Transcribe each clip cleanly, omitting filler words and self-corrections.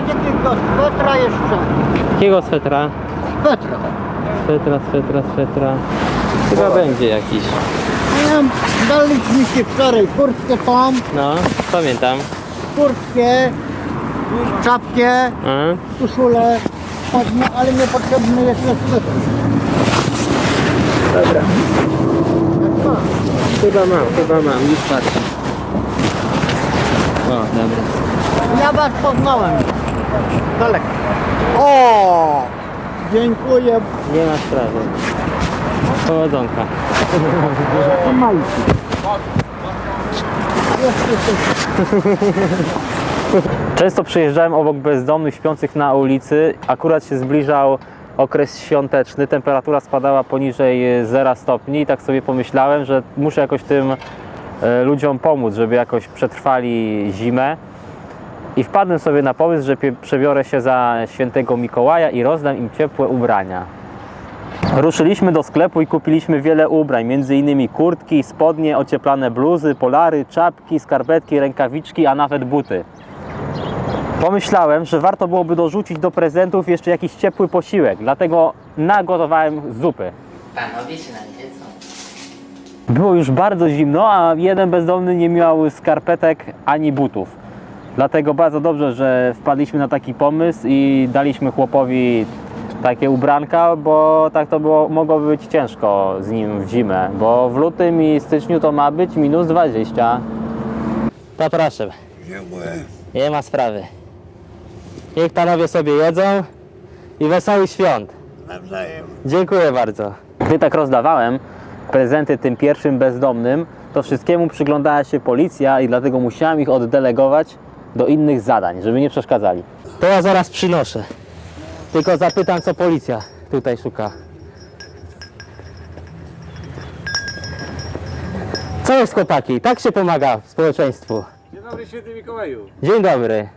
takiego swetra jeszcze. Jakiego swetra? Swetra. Swetra. Chyba będzie jakiś. Ja daliśmy się wczoraj kurtkę tą, No, pamiętam. kurtkę, czapkę, koszulę, spodnie, ale niepotrzebny jest swetr. Dobra. Chyba mam, już patrzę. O, dobra. Ja was poznałem. Daleko. O! Dziękuję. Nie ma sprawy. Powodzonka. Majki. Często przejeżdżałem obok bezdomnych śpiących na ulicy. Akurat się zbliżał okres świąteczny, temperatura spadała poniżej 0 stopni i tak sobie pomyślałem, że muszę jakoś tym ludziom pomóc, żeby jakoś przetrwali zimę. I wpadłem sobie na pomysł, że przebiorę się za świętego Mikołaja i rozdam im ciepłe ubrania. Ruszyliśmy do sklepu i kupiliśmy wiele ubrań, m.in. kurtki, spodnie, ocieplane bluzy, polary, czapki, skarpetki, rękawiczki, a nawet buty. Pomyślałem, że warto byłoby dorzucić do prezentów jeszcze jakiś ciepły posiłek, dlatego nagotowałem zupy. Panowie się nawiedzą. Było już bardzo zimno, a jeden bezdomny nie miał skarpetek ani butów. Dlatego bardzo dobrze, że wpadliśmy na taki pomysł i daliśmy chłopowi takie ubranka, bo tak to mogłoby być ciężko z nim w zimę, bo w lutym i styczniu to ma być minus 20. To proszę. Nie ma sprawy. Niech panowie sobie jedzą i wesołych świąt. Nawzajem. Dziękuję bardzo. Gdy tak rozdawałem prezenty tym pierwszym bezdomnym, to wszystkiemu przyglądała się policja i dlatego musiałem ich oddelegować do innych zadań, żeby nie przeszkadzali. To ja zaraz przynoszę. Tylko zapytam, co policja tutaj szuka. Co jest, chłopaki? Tak się pomaga społeczeństwu. Dzień dobry, święty Mikołaju. Dzień dobry.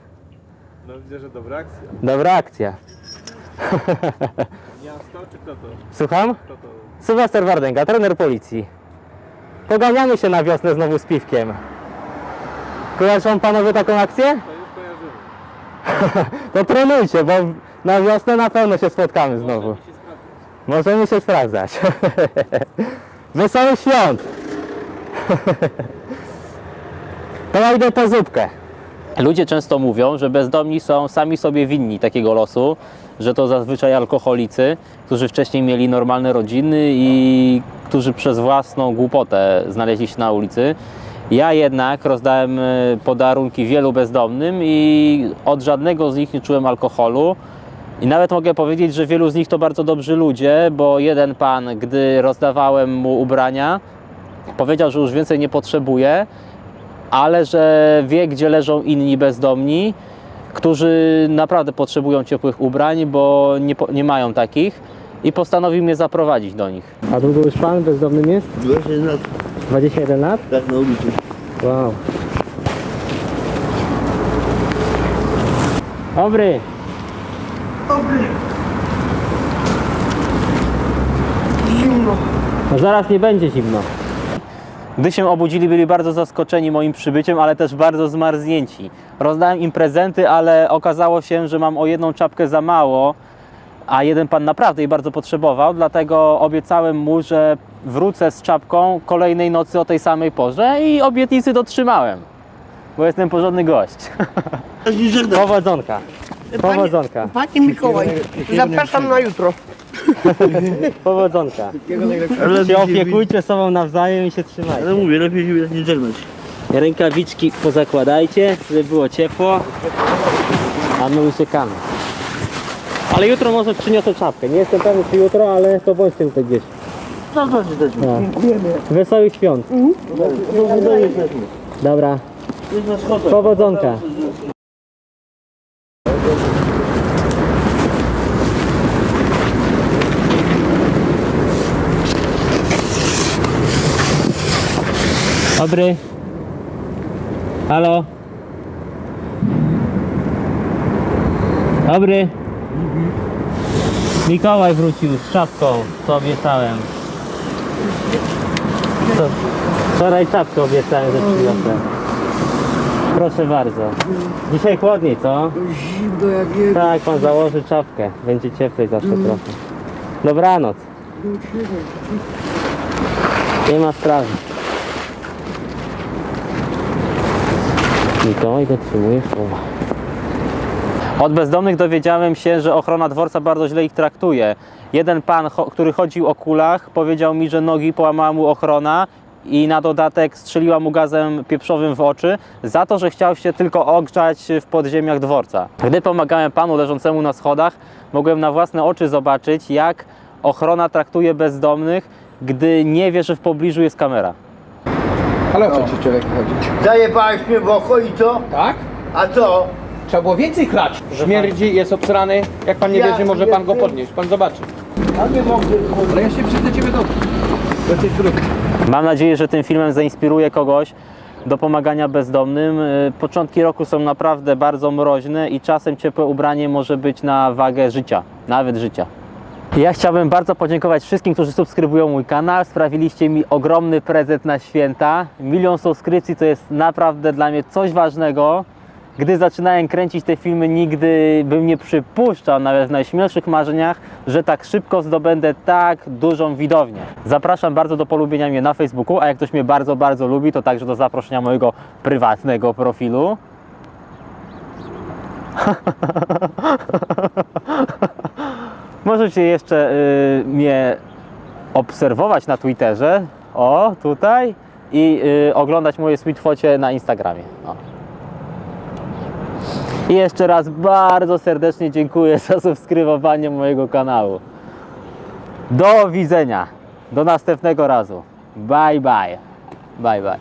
No widzę, że dobra akcja. Dobra akcja. Miasto czy kto to? Słucham? Kto to? Sylwester Wardęga, trener policji. Poganiamy się na wiosnę znowu z piwkiem. Kojarzą panowie taką akcję? To już kojarzymy. To trenujcie, bo na wiosnę na pewno się spotkamy znowu. Się sprawdzać. Możemy się sprawdzać. Wesołych świąt! To ja idę po zupkę. Ludzie często mówią, że bezdomni są sami sobie winni takiego losu, że to zazwyczaj alkoholicy, którzy wcześniej mieli normalne rodziny i którzy przez własną głupotę znaleźli się na ulicy. Ja jednak rozdałem podarunki wielu bezdomnym i od żadnego z nich nie czułem alkoholu. I nawet mogę powiedzieć, że wielu z nich to bardzo dobrzy ludzie, bo jeden pan, gdy rozdawałem mu ubrania, powiedział, że już więcej nie potrzebuje, ale że wie, gdzie leżą inni bezdomni, którzy naprawdę potrzebują ciepłych ubrań, bo nie mają takich i postanowił mnie zaprowadzić do nich. A długo już pan bezdomnym jest? 21 lat. 21 lat? Tak na ulicy. Wow. Dobry. Zimno. No zaraz nie będzie zimno. Gdy się obudzili, byli bardzo zaskoczeni moim przybyciem, ale też bardzo zmarznięci. Rozdałem im prezenty, ale okazało się, że mam o jedną czapkę za mało, a jeden pan naprawdę jej bardzo potrzebował, dlatego obiecałem mu, że wrócę z czapką kolejnej nocy o tej samej porze i obietnicy dotrzymałem, bo jestem porządny gość. Powodzonka. Powodzonka. Panie Mikołaj, zapraszam na jutro. Powodzonka. Ale Się opiekujcie sobą nawzajem i się trzymajcie. Ale mówię, lepiej się nie żegnać. Rękawiczki pozakładajcie, żeby było ciepło, a my uciekamy. Ale jutro może przyniosę czapkę. Nie jestem pewny, czy jutro, ale to bądźcie tutaj gdzieś. Co to się też? No. Wesołych świąt. Dobra. Powodzonka. Dobry. Halo. Dobry. Mikołaj wrócił z czapką, co obiecałem. Wczoraj czapkę obiecałem, że przyniosę. Proszę bardzo. Dzisiaj chłodniej, co? Zimno jak jest. Tak, pan założy czapkę. Będzie cieplej zawsze trochę. Dobranoc. Nie ma sprawy. Mikołaj dotrzymuje słowa. Od bezdomnych dowiedziałem się, że ochrona dworca bardzo źle ich traktuje. Jeden pan, który chodził o kulach, powiedział mi, że nogi połamała mu ochrona i na dodatek strzeliła mu gazem pieprzowym w oczy za to, że chciał się tylko ogrzać w podziemiach dworca. Gdy pomagałem panu leżącemu na schodach, mogłem na własne oczy zobaczyć, jak ochrona traktuje bezdomnych, gdy nie wie, że w pobliżu jest kamera. Ale o co ci człowiek chodzi? Zajebałeś mnie w oko i co? Tak? A co? Trzeba było więcej klacz. Śmierdzi, jest obsrany. Jak pan nie Ja wierzy, może pan go jestem- podnieść. Pan zobaczy. A nie mogę, Ale ja się przyjdę ciebie do... Jesteś drugi. Mam nadzieję, że tym filmem zainspiruje kogoś do pomagania bezdomnym. Początki roku są naprawdę bardzo mroźne i czasem ciepłe ubranie może być na wagę życia, nawet życia. Ja chciałbym bardzo podziękować wszystkim, którzy subskrybują mój kanał. Sprawiliście mi ogromny prezent na święta. 1 000 000 subskrypcji to jest naprawdę dla mnie coś ważnego. Gdy zaczynałem kręcić te filmy, nigdy bym nie przypuszczał, nawet w najśmielszych marzeniach, że tak szybko zdobędę tak dużą widownię. Zapraszam bardzo do polubienia mnie na Facebooku, a jak ktoś mnie bardzo, bardzo lubi, to także do zaproszenia mojego prywatnego profilu. Możecie jeszcze mnie obserwować na Twitterze, o tutaj, i oglądać moje sweetfocie na Instagramie. O. I jeszcze raz bardzo serdecznie dziękuję za subskrybowanie mojego kanału. Do widzenia. Do następnego razu. Bye bye. Bye bye.